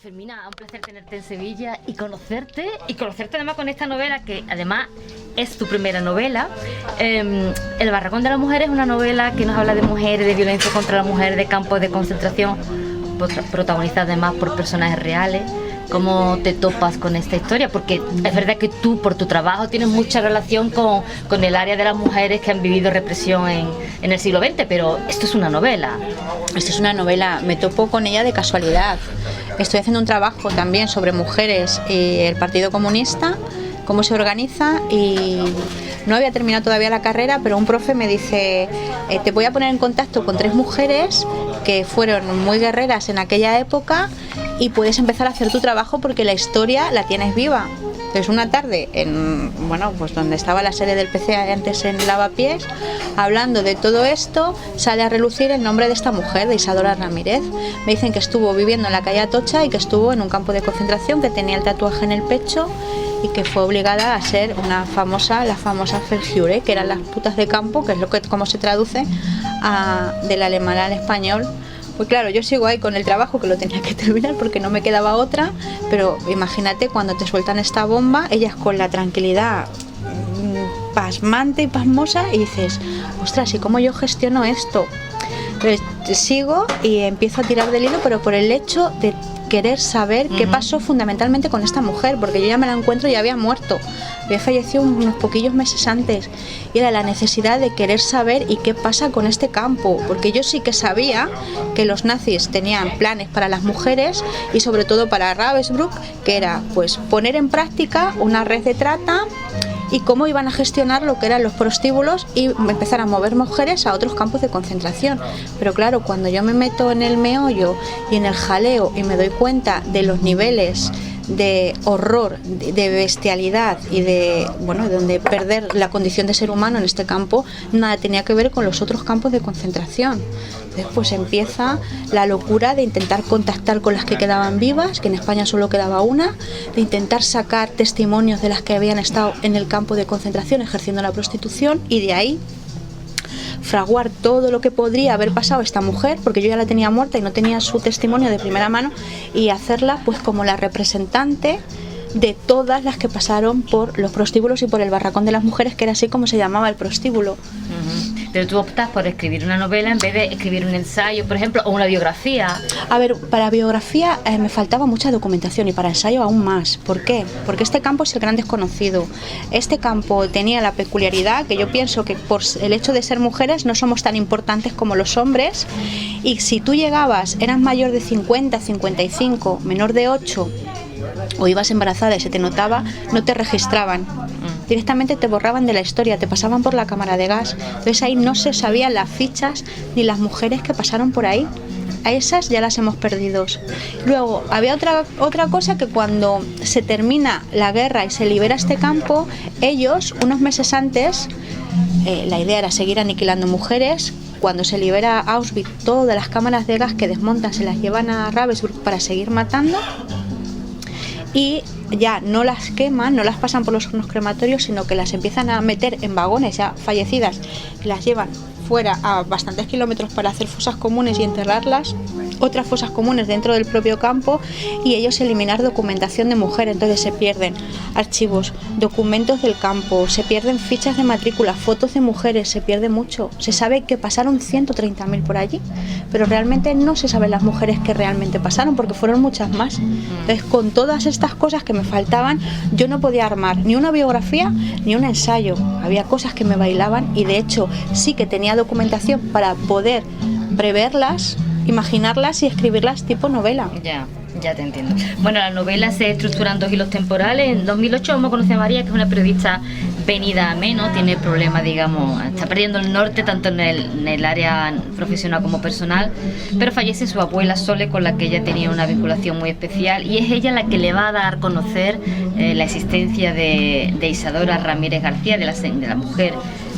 Fermina, un placer tenerte en Sevilla y conocerte además con esta novela que además es tu primera novela. El Barracón de la Mujer es una novela que nos habla de mujeres, de violencia contra la mujer, de campos de concentración, protagonizada además por personajes reales. ¿Cómo te topas con esta historia? Porque es verdad que tú, por tu trabajo, tienes mucha relación con el área de las mujeres que han vivido represión en el siglo XX, pero esto es una novela. Esto es una novela, me topo con ella de casualidad. Estoy haciendo un trabajo también sobre mujeres y el Partido Comunista, cómo se organiza, y no había terminado todavía la carrera, pero un profe me dice, te voy a poner en contacto con 3 mujeres que fueron muy guerreras en aquella época y puedes empezar a hacer tu trabajo porque la historia la tienes viva. Entonces una tarde, pues donde estaba la sede del PC antes en Lavapiés, hablando de todo esto, sale a relucir el nombre de esta mujer, de Isadora Ramírez. Me dicen que estuvo viviendo en la calle Atocha y que estuvo en un campo de concentración, que tenía el tatuaje en el pecho y que fue obligada a ser la famosa Verführer, que eran las putas de campo, que es como se traduce del alemán al español. Pues claro, yo sigo ahí con el trabajo que lo tenía que terminar porque no me quedaba otra, pero imagínate cuando te sueltan esta bomba, ellas con la tranquilidad pasmante y pasmosa, y dices, ostras, ¿y cómo yo gestiono esto? Entonces sigo y empiezo a tirar del hilo, pero por el hecho de querer saber qué pasó fundamentalmente con esta mujer, porque yo ya me la encuentro y ya había muerto, había fallecido unos poquillos meses antes, y era la necesidad de querer saber y qué pasa con este campo, porque yo sí que sabía que los nazis tenían planes para las mujeres y sobre todo para Ravensbrück, que era pues poner en práctica una red de trata y cómo iban a gestionar lo que eran los prostíbulos y empezar a mover mujeres a otros campos de concentración. Pero claro, cuando yo me meto en el meollo y en el jaleo y me doy cuenta de los niveles de horror, de bestialidad y de donde perder la condición de ser humano en este campo, nada tenía que ver con los otros campos de concentración. Entonces pues empieza la locura de intentar contactar con las que quedaban vivas, que en España solo quedaba una, de intentar sacar testimonios de las que habían estado en el campo de concentración ejerciendo la prostitución, y de ahí fraguar todo lo que podría haber pasado esta mujer, porque yo ya la tenía muerta y no tenía su testimonio de primera mano, y hacerla pues como la representante de todas las que pasaron por los prostíbulos y por el Barracón de las Mujeres, que era así como se llamaba el prostíbulo. Pero tú optas por escribir una novela en vez de escribir un ensayo, por ejemplo, o una biografía. A ver, para biografía me faltaba mucha documentación, y para ensayo aún más. ¿Por qué? Porque este campo es el gran desconocido. Este campo tenía la peculiaridad que yo pienso que por el hecho de ser mujeres no somos tan importantes como los hombres, y si tú llegabas, eras mayor de 50, 55, menor de 8, o ibas embarazada y se te notaba, no te registraban. Directamente te borraban de la historia, te pasaban por la cámara de gas. Entonces ahí no se sabían las fichas ni las mujeres que pasaron por ahí. A esas ya las hemos perdido. Luego había otra cosa, que cuando se termina la guerra y se libera este campo, ellos unos meses antes, la idea era seguir aniquilando mujeres. Cuando se libera Auschwitz, todas las cámaras de gas que desmontan se las llevan a Ravensbrück para seguir matando, y ya no las queman, no las pasan por los hornos crematorios, sino que las empiezan a meter en vagones ya fallecidas y las llevan fuera a bastantes kilómetros para hacer fosas comunes y enterrarlas, otras fosas comunes dentro del propio campo, y ellos eliminar documentación de mujer. Entonces se pierden archivos, documentos del campo, se pierden fichas de matrícula, fotos de mujeres, se pierde mucho. Se sabe que pasaron 130.000 por allí, pero realmente no se saben las mujeres que realmente pasaron, porque fueron muchas más. Entonces, con todas estas cosas que me faltaban, yo no podía armar ni una biografía ni un ensayo. Había cosas que me bailaban, y de hecho sí que tenía documentación para poder preverlas, imaginarlas y escribirlas tipo novela. Ya te entiendo. Bueno, la novela se estructura en 2 hilos temporales. En 2008 hemos conocido a María, que es una periodista venida a menos, tiene problemas, digamos, está perdiendo el norte tanto en el área profesional como personal, pero fallece su abuela Sole, con la que ella tenía una vinculación muy especial, y es ella la que le va a dar a conocer la existencia de Isadora Ramírez García, de la mujer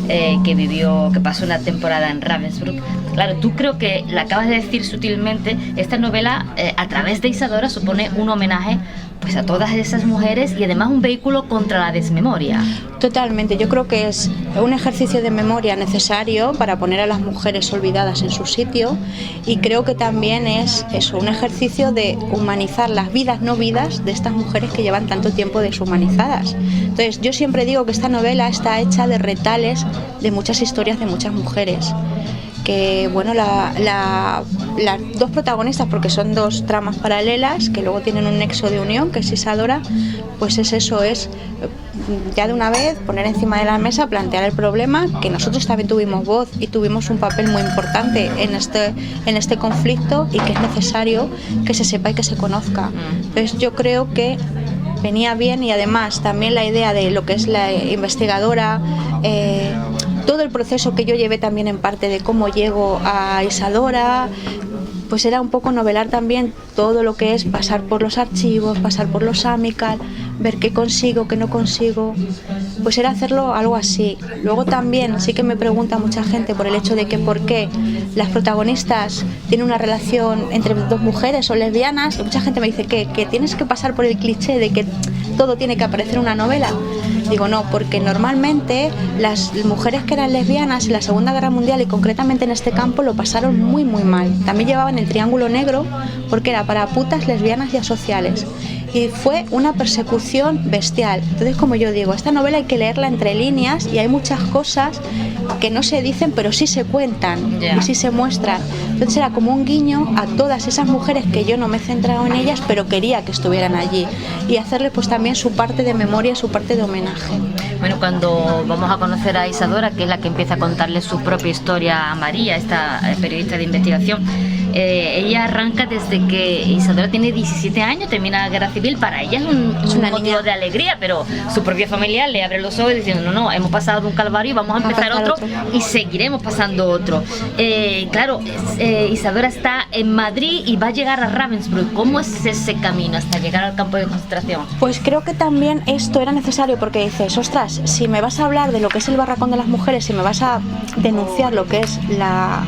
que pasó una temporada en Ravensbrück. Claro, tú creo que la acabas de decir sutilmente, esta novela a través de Isadora supone un homenaje pues a todas esas mujeres y además un vehículo contra la desmemoria. Totalmente, yo creo que es un ejercicio de memoria necesario para poner a las mujeres olvidadas en su sitio, y creo que también es eso, un ejercicio de humanizar las vidas no vidas de estas mujeres que llevan tanto tiempo deshumanizadas. Entonces yo siempre digo que esta novela está hecha de retales de muchas historias de muchas mujeres, que bueno, las dos protagonistas, porque son dos tramas paralelas que luego tienen un nexo de unión, que es Isadora, pues es eso, es ya de una vez poner encima de la mesa, plantear el problema, que nosotros también tuvimos voz y tuvimos un papel muy importante en este conflicto, y que es necesario que se sepa y que se conozca. Entonces yo creo que venía bien, y además también la idea de lo que es la investigadora, todo el proceso que yo llevé también en parte de cómo llego a Isadora, pues era un poco novelar también todo lo que es pasar por los archivos, pasar por los Amical, ver qué consigo, qué no consigo, pues era hacerlo algo así. Luego también sí que me pregunta mucha gente por el hecho de que por qué las protagonistas tienen una relación entre dos mujeres o lesbianas, y mucha gente me dice que tienes que pasar por el cliché de que todo tiene que aparecer en una novela. Digo, no, porque normalmente las mujeres que eran lesbianas en la Segunda Guerra Mundial, y concretamente en este campo, lo pasaron muy muy mal. También llevaban el triángulo negro porque era para putas, lesbianas y asociales. Y fue una persecución bestial. Entonces, como yo digo, esta novela hay que leerla entre líneas, y hay muchas cosas que no se dicen pero sí se cuentan, y sí se muestran. Entonces era como un guiño a todas esas mujeres que yo no me he centrado en ellas, pero quería que estuvieran allí, y hacerles pues también su parte de memoria, su parte de homenaje. Bueno, cuando vamos a conocer a Isadora, que es la que empieza a contarle su propia historia a María, esta periodista de investigación, ella arranca desde que Isadora tiene 17 años, termina la guerra civil. Para ella es un motivo de alegría, pero su propia familia le abre los ojos diciendo no, hemos pasado de un calvario y vamos a empezar otro, y seguiremos pasando otro. Claro, Isadora está en Madrid y va a llegar a Ravensbrück. ¿Cómo es ese camino hasta llegar al campo de concentración? Pues creo que también esto era necesario, porque dices, ostras, si me vas a hablar de lo que es el barracón de las mujeres, si me vas a denunciar lo que es la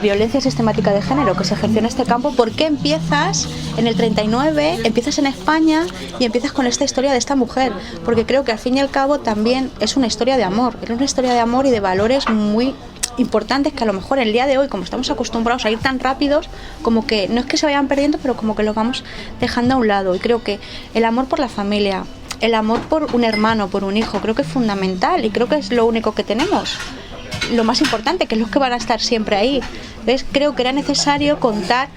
violencia sistemática de género que se ejerció en este campo, ¿por qué empiezas en el 39, empiezas en España y empiezas con esta historia de esta mujer? Porque creo que al fin y al cabo también es una historia de amor, era una historia de amor y de valores muy importantes que a lo mejor el día de hoy, como estamos acostumbrados a ir tan rápidos, como que no es que se vayan perdiendo, pero como que los vamos dejando a un lado. Y creo que el amor por la familia, el amor por un hermano, por un hijo, creo que es fundamental, y creo que es lo único que tenemos, lo más importante, que es los que van a estar siempre ahí. Entonces creo que era necesario contar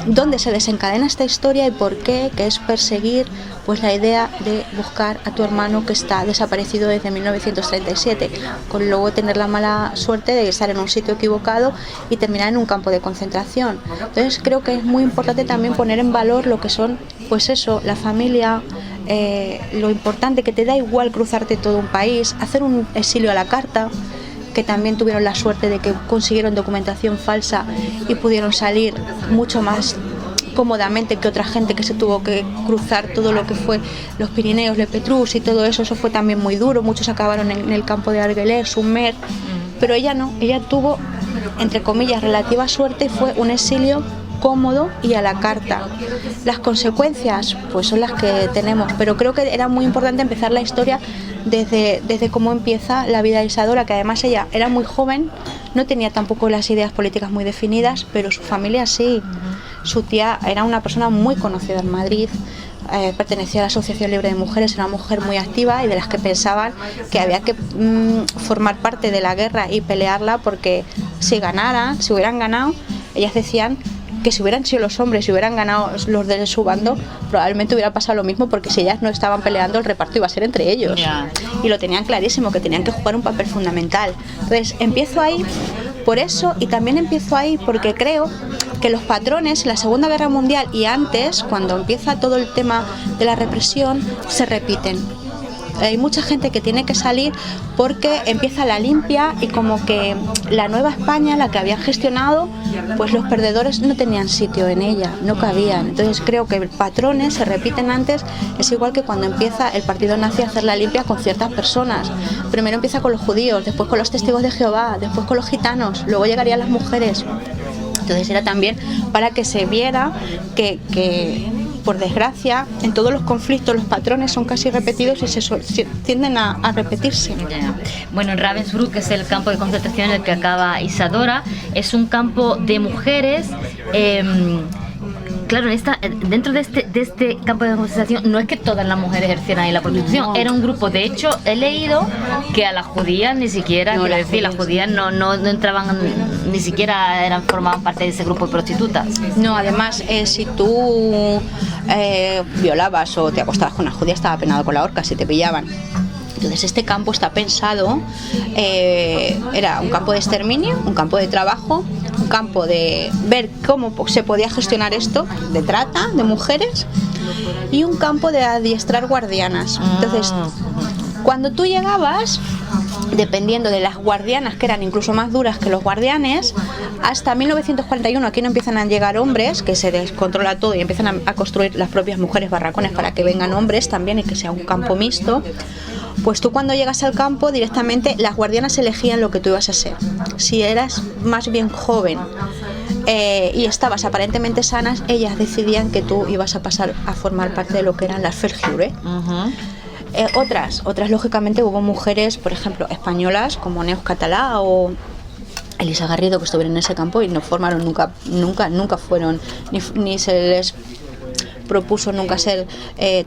dónde se desencadena esta historia y por qué, que es perseguir pues la idea de buscar a tu hermano que está desaparecido desde 1937, con luego tener la mala suerte de estar en un sitio equivocado y terminar en un campo de concentración. Entonces creo que es muy importante también poner en valor lo que son, pues eso, la familia, lo importante que te da igual cruzarte todo un país, hacer un exilio a la carta, que también tuvieron la suerte de que consiguieron documentación falsa y pudieron salir mucho más cómodamente que otra gente que se tuvo que cruzar todo lo que fue los Pirineos, Le Petrus y todo eso. Eso fue también muy duro, muchos acabaron en el campo de Argelès, Sumer, pero ella no, ella tuvo, entre comillas, relativa suerte, y fue un exilio cómodo y a la carta. Las consecuencias pues son las que tenemos, pero creo que era muy importante empezar la historia desde cómo empieza la vida de Isadora, que además ella era muy joven, no tenía tampoco las ideas políticas muy definidas, pero su familia sí. Su tía era una persona muy conocida en Madrid, pertenecía a la Asociación Libre de Mujeres, era una mujer muy activa y de las que pensaban que había que formar parte de la guerra y pelearla, porque si hubieran ganado, ellas decían que si hubieran sido los hombres, si hubieran ganado los de su bando, probablemente hubiera pasado lo mismo, porque si ellas no estaban peleando, el reparto iba a ser entre ellos. Y lo tenían clarísimo, que tenían que jugar un papel fundamental. Entonces empiezo ahí por eso, y también empiezo ahí porque creo que los patrones en la Segunda Guerra Mundial y antes, cuando empieza todo el tema de la represión, se repiten. hay mucha gente que tiene que salir porque empieza la limpia y como que la Nueva España, la que habían gestionado, pues los perdedores no tenían sitio en ella, no cabían. Entonces creo que patrones se repiten antes, es igual que cuando empieza el partido nazi a hacer la limpia con ciertas personas. Primero empieza con los judíos, después con los testigos de Jehová, después con los gitanos, luego llegarían las mujeres. Entonces era también para que se viera que por desgracia, en todos los conflictos los patrones son casi repetidos y tienden a repetirse. Bueno, en Ravensbrück, que es el campo de concentración en el que acaba Isadora, es un campo de mujeres. Claro, dentro de este campo de concentración no es que todas las mujeres ejercieran ahí la prostitución, no. Era un grupo. De hecho, he leído que a las judías ni siquiera, no, quiero decir, las judías no entraban, ni siquiera formaban parte de ese grupo de prostitutas. No, además, si tú violabas o te acostabas con una judía, estaba penado con la horca si te pillaban. Entonces este campo está pensado, era un campo de exterminio, un campo de trabajo, un campo de ver cómo se podía gestionar esto, de trata de mujeres, y un campo de adiestrar guardianas. Entonces, cuando tú llegabas, dependiendo de las guardianas, que eran incluso más duras que los guardianes, hasta 1941 aquí no empiezan a llegar hombres, que se descontrola todo y empiezan a construir las propias mujeres barracones para que vengan hombres también y que sea un campo mixto. Pues tú cuando llegas al campo directamente las guardianas elegían lo que tú ibas a ser. Si eras más bien joven y estabas aparentemente sanas, ellas decidían que tú ibas a pasar a formar parte de lo que eran las Verjure. Otras lógicamente hubo mujeres, por ejemplo, españolas como Neus Catalá o Elisa Garrido, que estuvieron en ese campo y no formaron nunca fueron, ni se les propuso nunca ser,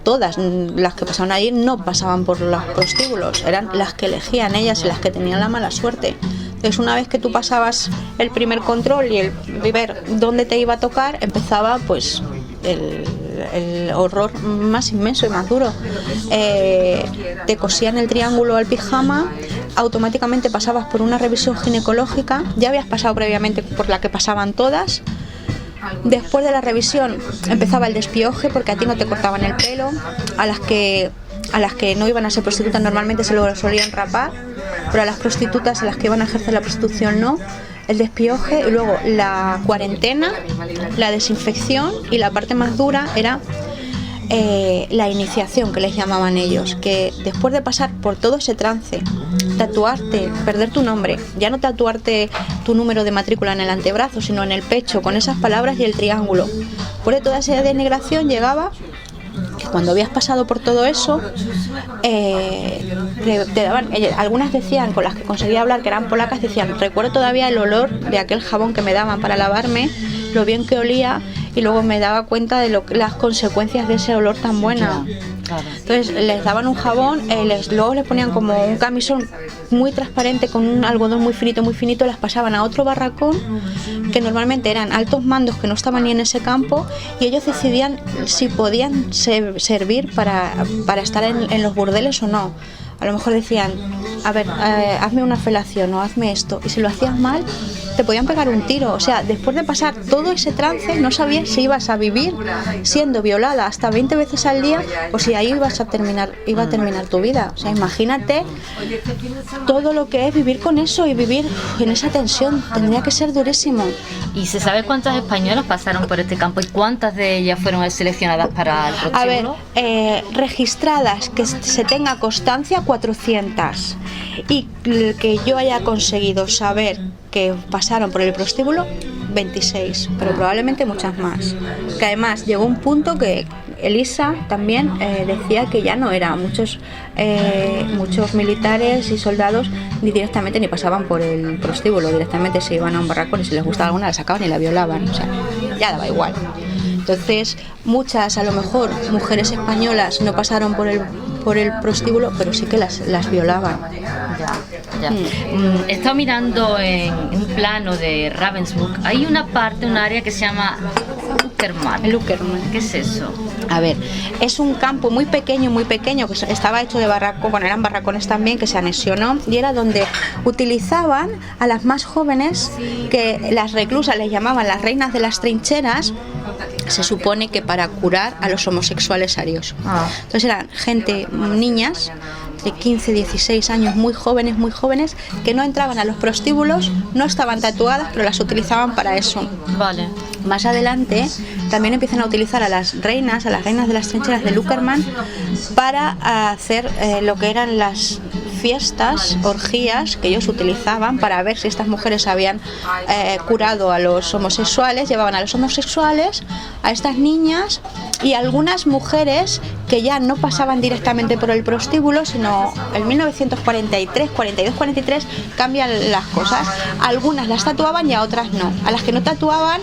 todas las que pasaban allí no pasaban por los prostíbulos, eran las que elegían ellas y las que tenían la mala suerte. Entonces una vez que tú pasabas el primer control y el ver dónde te iba a tocar, empezaba pues el horror más inmenso y más duro. Te cosían el triángulo al pijama, automáticamente pasabas por una revisión ginecológica, ya habías pasado previamente por la que pasaban todas. Después de la revisión empezaba el despioje, porque a ti no te cortaban el pelo, a las que no iban a ser prostitutas normalmente se lo solían rapar, pero a las prostitutas, a las que iban a ejercer la prostitución no, el despioje, y luego la cuarentena, la desinfección, y la parte más dura era la iniciación, que les llamaban ellos, que después de pasar por todo ese trance, tatuarte, perder tu nombre, ya no tatuarte tu número de matrícula en el antebrazo, sino en el pecho, con esas palabras y el triángulo. Después de toda esa denigración llegaba que cuando habías pasado por todo eso, te daban, algunas decían, con las que conseguía hablar, que eran polacas, decían: recuerdo todavía el olor de aquel jabón que me daban para lavarme, lo bien que olía, y luego me daba cuenta de las consecuencias de ese olor tan bueno. Entonces les daban un jabón, luego les ponían como un camisón muy transparente con un algodón muy finito, las pasaban a otro barracón, que normalmente eran altos mandos que no estaban ni en ese campo, y ellos decidían si podían servir para estar en los burdeles o no. A lo mejor decían: a ver, hazme una felación o hazme esto, y si lo hacías mal te podían pegar un tiro. O sea, después de pasar todo ese trance, no sabías si ibas a vivir siendo violada hasta 20 veces al día o si ahí iba a terminar tu vida. O sea, imagínate todo lo que es vivir con eso y vivir en esa tensión. Tendría que ser durísimo. ¿Y se sabe cuántas españolas pasaron por este campo y cuántas de ellas fueron seleccionadas para el prostíbulo? A ver, registradas, que se tenga constancia, 400, y que yo haya conseguido saber que pasaron por el prostíbulo, 26, pero probablemente muchas más. Que además llegó un punto que Elisa también decía que ya no era muchos militares y soldados ni directamente ni pasaban por el prostíbulo, directamente se iban a un barracón y si les gustaba alguna la sacaban y la violaban, o sea, ya daba igual. Entonces muchas, a lo mejor mujeres españolas, no pasaron por el prostíbulo, pero sí que las violaban. Ya. He estado mirando en un plano de Ravensbrück. Hay un área que se llama Uckermark. El Uckermark. ¿Qué es eso? A ver, es un campo muy pequeño, que estaba hecho de barracón, eran barracones también, que se anexionó, y era donde utilizaban a las más jóvenes, que las reclusas les llamaban las reinas de las trincheras, se supone que para curar a los homosexuales arios. Entonces eran gente, niñas de 15, 16 años, muy jóvenes, que no entraban a los prostíbulos, no estaban tatuadas, pero las utilizaban para eso. Vale. Más adelante también empiezan a utilizar a las reinas de las trincheras de Luckerman para hacer lo que eran las fiestas, orgías que ellos utilizaban para ver si estas mujeres habían curado a los homosexuales. Llevaban a los homosexuales, a estas niñas y algunas mujeres que ya no pasaban directamente por el prostíbulo, sino en 1943, 42, 43 cambian las cosas. Algunas las tatuaban y a otras no. A las que no tatuaban,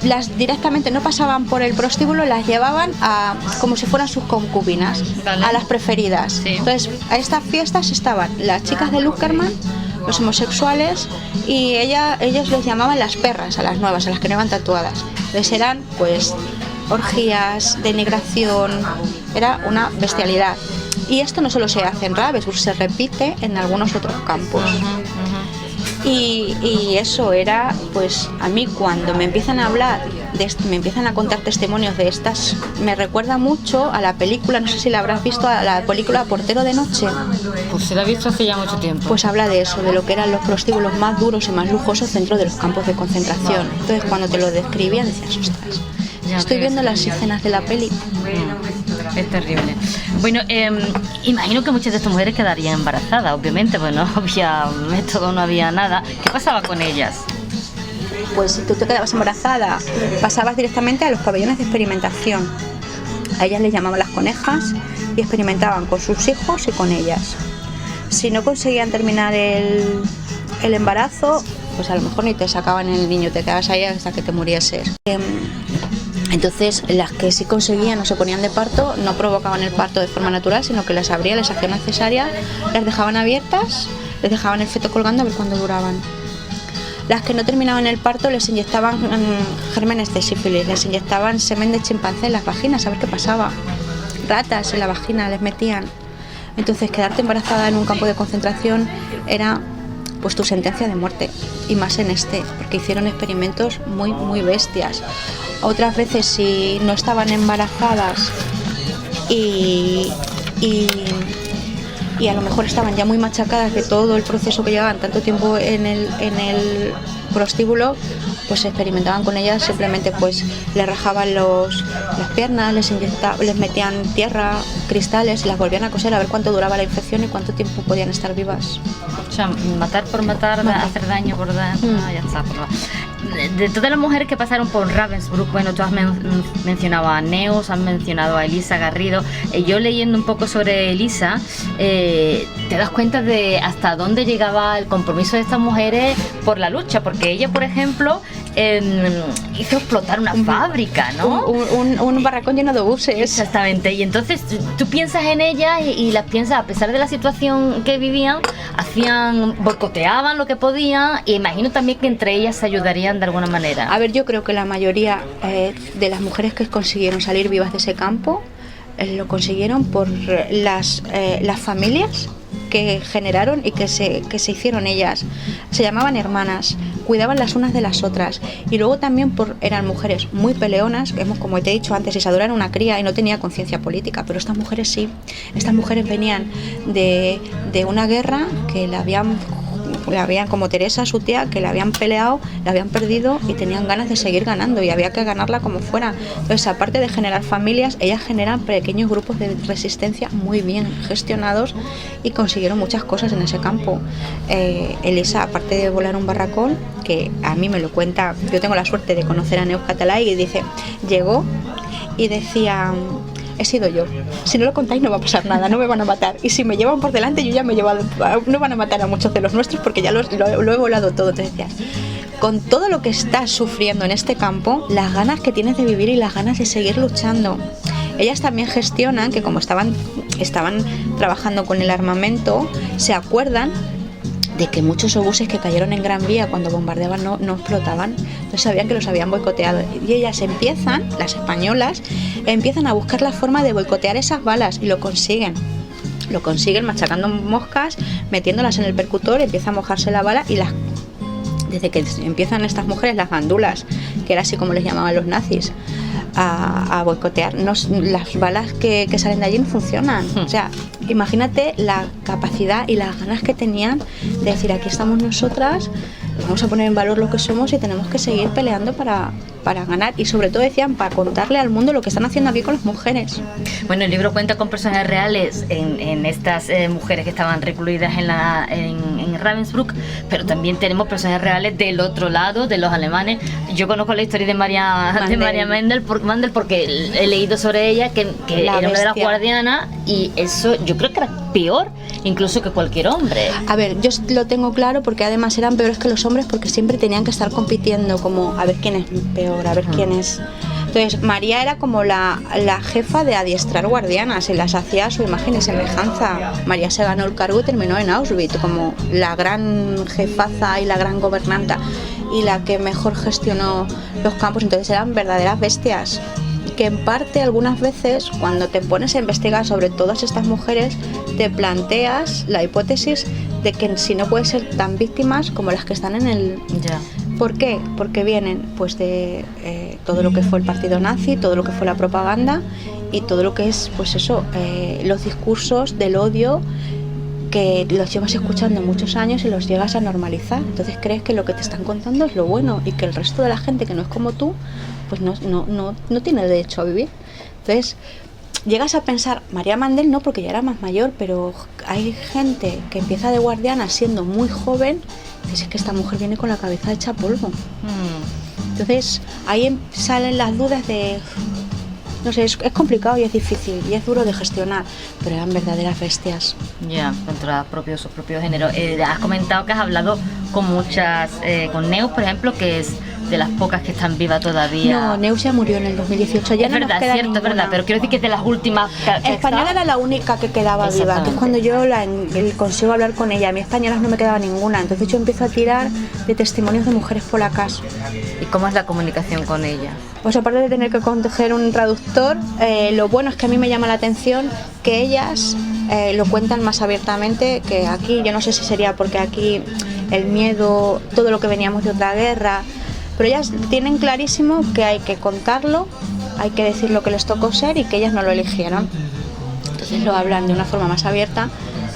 las directamente no pasaban por el prostíbulo, las llevaban a como si fueran sus concubinas, ¿vale? A las preferidas. Sí. Entonces, a estas fiestas estaban las chicas de Luckerman, los homosexuales, y ellos les llamaban las perras, a las nuevas, a las que no iban tatuadas. Entonces eran, pues, orgías, denigración, era una bestialidad. Y esto no solo se hace en Ravensbrück, se repite en algunos otros campos. Y eso era, pues, a mí cuando me empiezan a hablar de esto, me empiezan a contar testimonios de estas, me recuerda mucho a la película, no sé si la habrás visto, a la película Portero de Noche. Pues se la he visto hace ya mucho tiempo. Pues habla de eso, de lo que eran los prostíbulos más duros y más lujosos dentro de los campos de concentración. Entonces cuando te lo describían decías, ostras, estoy viendo las escenas de la peli. Es terrible. Bueno, imagino que muchas de estas mujeres quedarían embarazadas, obviamente, pues no había método, no había nada. ¿Qué pasaba con ellas? Pues si tú te quedabas embarazada, pasabas directamente a los pabellones de experimentación. A ellas les llamaban las conejas y experimentaban con sus hijos y con ellas. Si no conseguían terminar el embarazo, pues a lo mejor ni te sacaban el niño, te quedabas ahí hasta que te murieses. Entonces, las que sí conseguían o se ponían de parto, no provocaban el parto de forma natural, sino que las abrían, les hacían una cesárea, las dejaban abiertas, les dejaban el feto colgando a ver cuándo duraban. Las que no terminaban el parto les inyectaban gérmenes de sífilis, les inyectaban semen de chimpancé en las vaginas, a ver qué pasaba. Ratas en la vagina les metían. Entonces, quedarte embarazada en un campo de concentración era, pues, tu sentencia de muerte, y más en este, porque hicieron experimentos muy, muy bestias. Otras veces, si no estaban embarazadas y a lo mejor estaban ya muy machacadas de todo el proceso que llevaban tanto tiempo en el prostíbulo, pues experimentaban con ellas, simplemente pues les rajaban las piernas, les metían tierra, cristales, y las volvían a coser a ver cuánto duraba la infección y cuánto tiempo podían estar vivas. O sea, matar por matar, hacer daño por daño, ya está. De todas las mujeres que pasaron por Ravensbrück, bueno, tú has mencionado a Neus, has mencionado a Elisa Garrido. Yo leyendo un poco sobre Elisa, te das cuenta de hasta dónde llegaba el compromiso de estas mujeres por la lucha, porque ella, por ejemplo, hizo explotar una fábrica, ¿no? Un barracón lleno de buses. Exactamente, y entonces tú piensas en ellas y las piensas, a pesar de la situación que vivían, boicoteaban lo que podían, y imagino también que entre ellas se ayudarían de alguna manera. A ver, yo creo que la mayoría de las mujeres que consiguieron salir vivas de ese campo lo consiguieron por las familias que generaron y que se hicieron ellas. Se llamaban hermanas, cuidaban las unas de las otras, y luego también eran mujeres muy peleonas, como te he dicho antes, Isadora era una cría y no tenía conciencia política, pero estas mujeres sí. Estas mujeres venían de una guerra que la habían, como Teresa, su tía, que la habían peleado, la habían perdido y tenían ganas de seguir ganando, y había que ganarla como fuera. Entonces, aparte de generar familias, ellas generan pequeños grupos de resistencia muy bien gestionados y consiguieron muchas cosas en ese campo. Elisa, aparte de volar un barracón, que a mí me lo cuenta, yo tengo la suerte de conocer a Neus Catalá, y dice, llegó y decía: he sido yo, si no lo contáis no va a pasar nada, no me van a matar, y si me llevan por delante yo ya me he llevado, no van a matar a muchos de los nuestros porque ya lo he volado todo. Te decías, con todo lo que estás sufriendo en este campo, las ganas que tienes de vivir y las ganas de seguir luchando. Ellas también gestionan que, como estaban trabajando con el armamento, se acuerdan de que muchos obuses que cayeron en Gran Vía cuando bombardeaban no explotaban, entonces sabían que los habían boicoteado, y ellas las españolas, empiezan a buscar la forma de boicotear esas balas, y lo consiguen machacando moscas, metiéndolas en el percutor, empieza a mojarse la bala, y desde que empiezan estas mujeres, las gandulas, que era así como les llamaban los nazis, a boicotear. Las balas que salen de allí no funcionan. O sea, imagínate la capacidad y las ganas que tenían de decir, aquí estamos nosotras, vamos a poner en valor lo que somos y tenemos que seguir peleando para ganar, y sobre todo decían para contarle al mundo lo que están haciendo aquí con las mujeres. Bueno, el libro cuenta con personajes reales en estas mujeres que estaban recluidas en Ravensbrück, pero también tenemos personajes reales del otro lado, de los alemanes. Yo conozco la historia de María Mandel porque he leído sobre ella, que era una de las guardianas, y eso yo creo que era peor incluso que cualquier hombre. A ver, yo lo tengo claro, porque además eran peores que los hombres, porque siempre tenían que estar compitiendo, como a ver quién es peor, a ver quién es. Entonces María era como la jefa de adiestrar guardianas y las hacía a su imagen y semejanza. María se ganó el cargo y terminó en Auschwitz como la gran jefaza y la gran gobernanta y la que mejor gestionó los campos. Entonces eran verdaderas bestias, que en parte algunas veces cuando te pones a investigar sobre todas estas mujeres te planteas la hipótesis de que si no pueden ser tan víctimas como las que están en el... Ya. ¿Por qué? Porque vienen pues de todo lo que fue el partido nazi, todo lo que fue la propaganda y todo lo que es pues eso, los discursos del odio, que los llevas escuchando muchos años y los llegas a normalizar. Entonces crees que lo que te están contando es lo bueno y que el resto de la gente que no es como tú pues no tiene derecho a vivir. Entonces llegas a pensar, María Mandel no, porque ya era más mayor, pero hay gente que empieza de guardiana siendo muy joven, que es que esta mujer viene con la cabeza hecha polvo. Entonces ahí salen las dudas de... No sé, es complicado y es difícil y es duro de gestionar, pero eran verdaderas bestias. Ya, contra su propio género. Has comentado que has hablado con muchas, con Neus, por ejemplo, que es de las pocas que están vivas todavía. No, Neus ya murió en el 2018, ya es no verdad, nos queda cierto, ninguna. es verdad, pero quiero decir que es de las últimas que Española era la única que quedaba viva, que es cuando yo consigo hablar con ella. A mí españolas no me quedaba ninguna, entonces yo empiezo a tirar de testimonios de mujeres polacas. ¿Y cómo es la comunicación con ella? Pues aparte de tener que coger un traductor, lo bueno es que a mí me llama la atención que ellas lo cuentan más abiertamente que aquí. Yo no sé si sería porque aquí el miedo, todo lo que veníamos de otra guerra, pero ellas tienen clarísimo que hay que contarlo, hay que decir lo que les tocó ser y que ellas no lo eligieron. Entonces lo hablan de una forma más abierta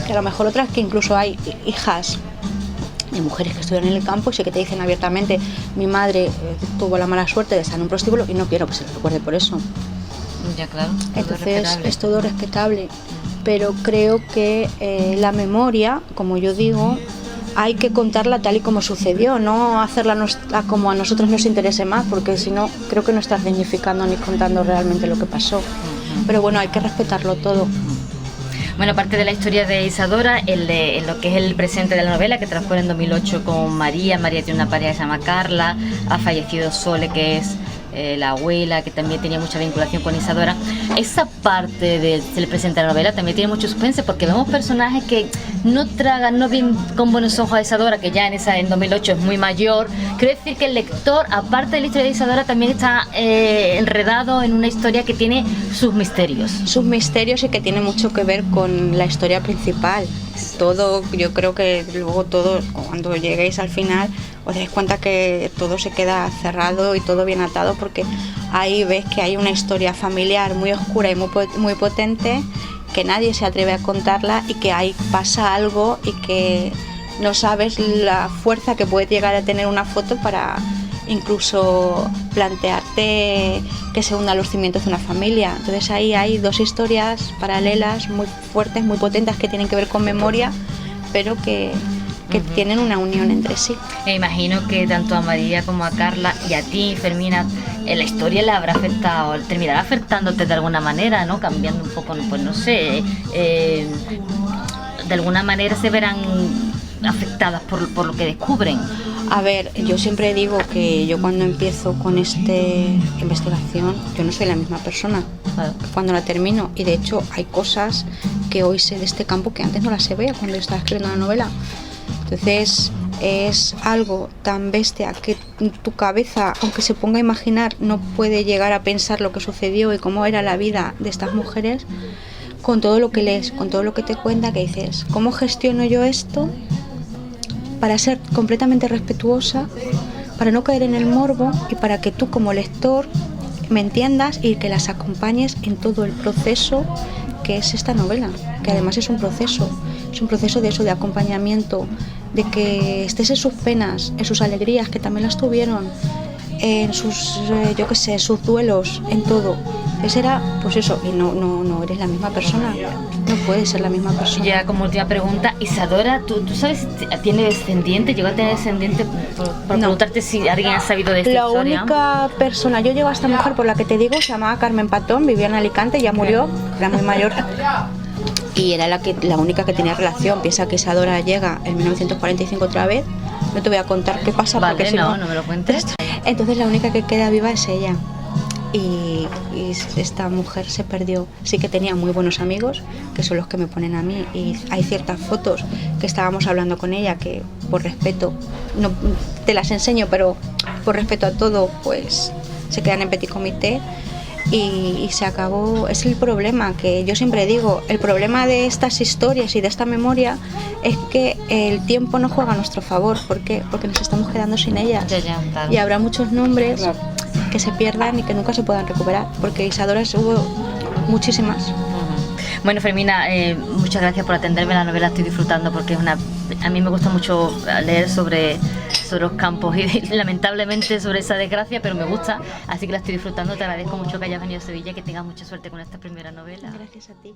que a lo mejor otras, que incluso hay hijas de mujeres que estuvieron en el campo y sí que te dicen abiertamente, mi madre tuvo la mala suerte de estar en un prostíbulo y no quiero que se le recuerde por eso. Ya, claro. Entonces es todo respetable, pero creo que la memoria, como yo digo, hay que contarla tal y como sucedió, no hacerla como a nosotros nos interese más, porque si no creo que no estás dignificando ni contando realmente lo que pasó. Pero bueno, hay que respetarlo todo. Bueno, aparte de la historia de Isadora, en lo que es el presente de la novela, que transcurre en 2008 con María tiene una pareja que se llama Carla, ha fallecido Sole, que es la abuela, que también tenía mucha vinculación con Isadora. Esa parte del presente de la novela también tiene mucho suspense, porque vemos personajes que no tragan, no ven con buenos ojos a Isadora, que ya en 2008 es muy mayor. Quiero decir que el lector, aparte de la historia de Isadora, también está enredado en una historia que tiene sus misterios. Sus misterios y que tiene mucho que ver con la historia principal. Todo, yo creo que luego todo, cuando lleguéis al final, os dais cuenta que todo se queda cerrado y todo bien atado, porque ahí ves que hay una historia familiar muy oscura y muy potente, que nadie se atreve a contarla y que ahí pasa algo y que no sabes la fuerza que puede llegar a tener una foto para incluso plantearte que se hundan los cimientos de una familia. Entonces ahí hay dos historias paralelas muy fuertes, muy potentes, que tienen que ver con memoria, pero que tienen una unión entre sí. Me imagino que tanto a María como a Carla y a ti, Fermina, la historia la habrá afectado, terminará afectándote de alguna manera, ¿no? Cambiando un poco, pues no sé, de alguna manera se verán afectadas por lo que descubren. A ver, yo siempre digo que yo cuando empiezo con esta investigación, yo no soy la misma persona que cuando la termino, y de hecho hay cosas que hoy sé de este campo que antes no las sabía cuando yo estaba escribiendo la novela. Entonces es algo tan bestia que tu cabeza, aunque se ponga a imaginar, no puede llegar a pensar lo que sucedió y cómo era la vida de estas mujeres, con todo lo que lees, con todo lo que te cuenta, que dices, ¿cómo gestiono yo esto para ser completamente respetuosa, para no caer en el morbo y para que tú como lector me entiendas y que las acompañes en todo el proceso que es esta novela, que además es un proceso de eso, de acompañamiento, de que estés en sus penas, en sus alegrías, que también las tuvieron, en sus, yo qué sé, sus duelos, en todo. Ese era, pues eso, y no eres la misma persona, no puedes ser la misma persona. Ya como última pregunta, Isadora, ¿tú sabes si tiene descendiente? ¿Llegó a tener descendiente? Por preguntarte si alguien ha sabido de esta historia. La única persona, yo llego a esta mujer por la que te digo, se llamaba Carmen Patón, vivía en Alicante, ya murió, era muy mayor. Y era la única que tenía relación. Piensa que Isadora llega en 1945 otra vez. No te voy a contar qué pasa, vale, porque si no me lo cuentes. Entonces la única que queda viva es ella. Y esta mujer se perdió. Sí que tenía muy buenos amigos, que son los que me ponen a mí. Y hay ciertas fotos que estábamos hablando con ella que, por respeto, no te las enseño, pero por respeto a todo, pues se quedan en petit comité. Y se acabó. Es el problema que yo siempre digo, el problema de estas historias y de esta memoria es que el tiempo no juega a nuestro favor. ¿Por qué? Porque nos estamos quedando sin ellas. Claro. Y habrá muchos nombres que se pierdan y que nunca se puedan recuperar, porque Isadoras hubo muchísimas. Bueno, Fermina, muchas gracias por atenderme. La novela estoy disfrutando porque a mí me gusta mucho leer sobre los campos y lamentablemente sobre esa desgracia, pero me gusta, así que la estoy disfrutando. Te agradezco mucho que hayas venido a Sevilla, que tengas mucha suerte con esta primera novela. Gracias a ti.